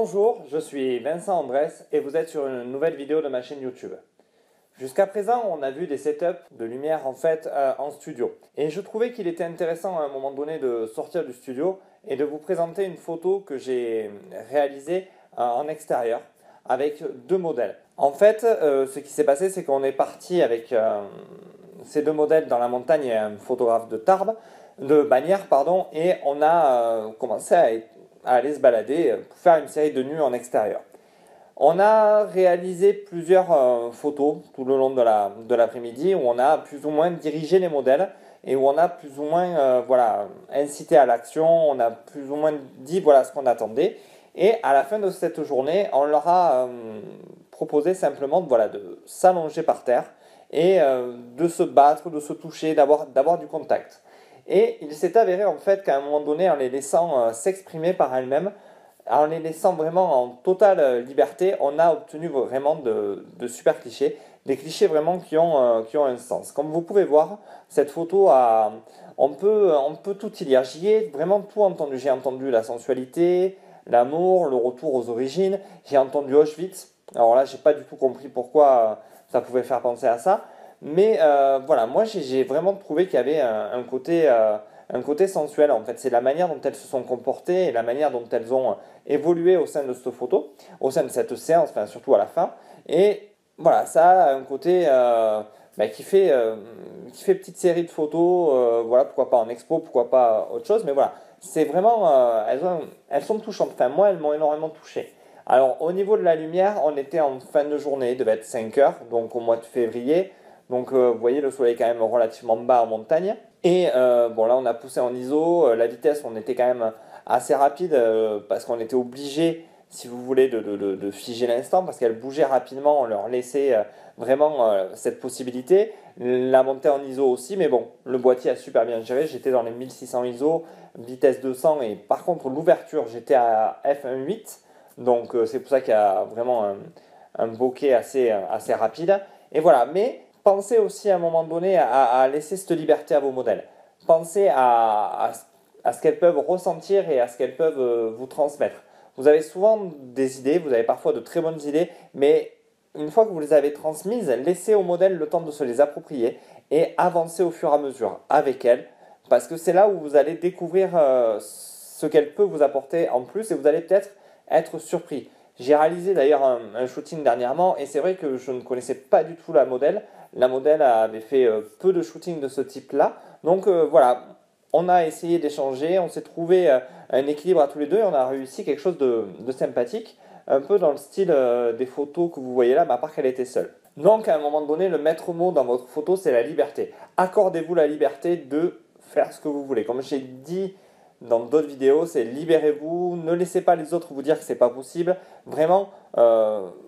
Bonjour, je suis Vincent Andrès et vous êtes sur une nouvelle vidéo de ma chaîne YouTube. Jusqu'à présent, on a vu des setups de lumière en studio. Et je trouvais qu'il était intéressant à un moment donné de sortir du studio et de vous présenter une photo que j'ai réalisée en extérieur avec deux modèles. En fait, ce qui s'est passé, c'est qu'on est parti avec ces deux modèles dans la montagne et un photographe de Bagnères, et on a commencé à aller se balader pour faire une série de nus en extérieur. On a réalisé plusieurs photos tout le long de l'après-midi où on a plus ou moins dirigé les modèles et où on a plus ou moins incité à l'action, on a plus ou moins dit ce qu'on attendait. Et à la fin de cette journée, on leur a proposé simplement de s'allonger par terre et de se battre, de se toucher, d'avoir du contact. Et il s'est avéré en fait qu'à un moment donné, en les laissant s'exprimer par elles-mêmes, en les laissant vraiment en totale liberté, on a obtenu vraiment de super clichés, des clichés vraiment qui ont un sens. Comme vous pouvez voir, cette photo on peut tout y lire. J'y ai vraiment tout entendu. J'ai entendu la sensualité, l'amour, le retour aux origines. J'ai entendu Auschwitz. Alors là, j'ai pas du tout compris pourquoi ça pouvait faire penser à ça. Mais moi j'ai vraiment trouvé qu'il y avait un côté sensuel en fait. C'est la manière dont elles se sont comportées et la manière dont elles ont évolué au sein de cette photo, au sein de cette séance, enfin surtout à la fin. Et voilà, ça a un côté qui fait petite série de photos, pourquoi pas en expo, pourquoi pas autre chose, mais voilà, c'est vraiment, elles sont touchantes. Enfin moi, elles m'ont énormément touché. Alors au niveau de la lumière, on était en fin de journée, il devait être 5 heures, donc au mois de février. Donc vous voyez, le soleil est quand même relativement bas en montagne. Et là on a poussé en ISO, la vitesse on était quand même assez rapide parce qu'on était obligé, si vous voulez, de figer l'instant parce qu'elle bougeait rapidement, on leur laissait vraiment cette possibilité. La montée en ISO aussi, mais bon, le boîtier a super bien géré, j'étais dans les 1600 ISO, vitesse 200 et par contre l'ouverture j'étais à f1.8, donc c'est pour ça qu'il y a vraiment un bokeh assez rapide. Et voilà, mais pensez aussi à un moment donné à laisser cette liberté à vos modèles. Pensez à ce qu'elles peuvent ressentir et à ce qu'elles peuvent vous transmettre. Vous avez souvent des idées, vous avez parfois de très bonnes idées, mais une fois que vous les avez transmises, laissez au modèle le temps de se les approprier et avancer au fur et à mesure avec elles, parce que c'est là où vous allez découvrir ce qu'elle peut vous apporter en plus et vous allez peut-être être surpris. J'ai réalisé d'ailleurs un shooting dernièrement et c'est vrai que je ne connaissais pas du tout la modèle. La modèle avait fait peu de shootings de ce type-là. Donc on a essayé d'échanger, on s'est trouvé un équilibre à tous les deux et on a réussi quelque chose de sympathique, un peu dans le style des photos que vous voyez là, mais à part qu'elle était seule. Donc à un moment donné, le maître mot dans votre photo, c'est la liberté. Accordez-vous la liberté de faire ce que vous voulez. Comme j'ai dit dans d'autres vidéos, c'est libérez-vous, ne laissez pas les autres vous dire que c'est pas possible. Vraiment,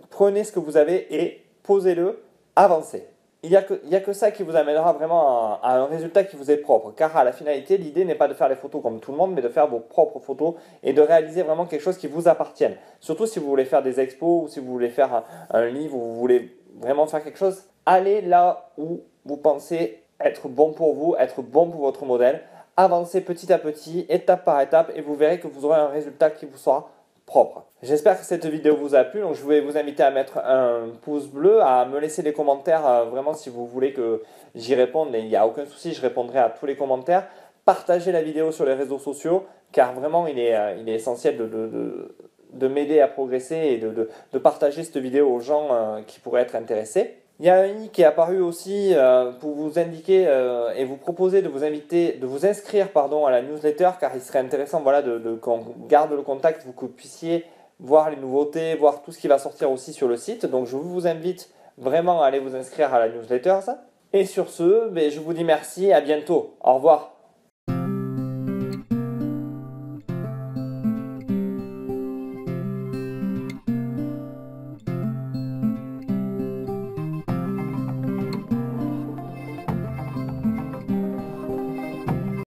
prenez ce que vous avez et posez-le, avancez. Il n'y a que ça qui vous amènera vraiment à un résultat qui vous est propre. Car à la finalité, l'idée n'est pas de faire les photos comme tout le monde, mais de faire vos propres photos et de réaliser vraiment quelque chose qui vous appartienne. Surtout si vous voulez faire des expos ou si vous voulez faire un livre ou vous voulez vraiment faire quelque chose, allez là où vous pensez être bon pour vous, être bon pour votre modèle. Avancez petit à petit, étape par étape, et vous verrez que vous aurez un résultat qui vous sera propre. J'espère que cette vidéo vous a plu, donc je vais vous inviter à mettre un pouce bleu, à me laisser des commentaires, vraiment si vous voulez que j'y réponde, et il n'y a aucun souci, je répondrai à tous les commentaires. Partagez la vidéo sur les réseaux sociaux, car vraiment il est essentiel de m'aider à progresser et de partager cette vidéo aux gens qui pourraient être intéressés. Il y a un i qui est apparu aussi pour vous indiquer et vous proposer de vous inscrire à la newsletter, car il serait intéressant qu'on garde le contact, que vous puissiez voir les nouveautés, voir tout ce qui va sortir aussi sur le site. Donc je vous invite vraiment à aller vous inscrire à la newsletter. Et sur ce, je vous dis merci, à bientôt, au revoir.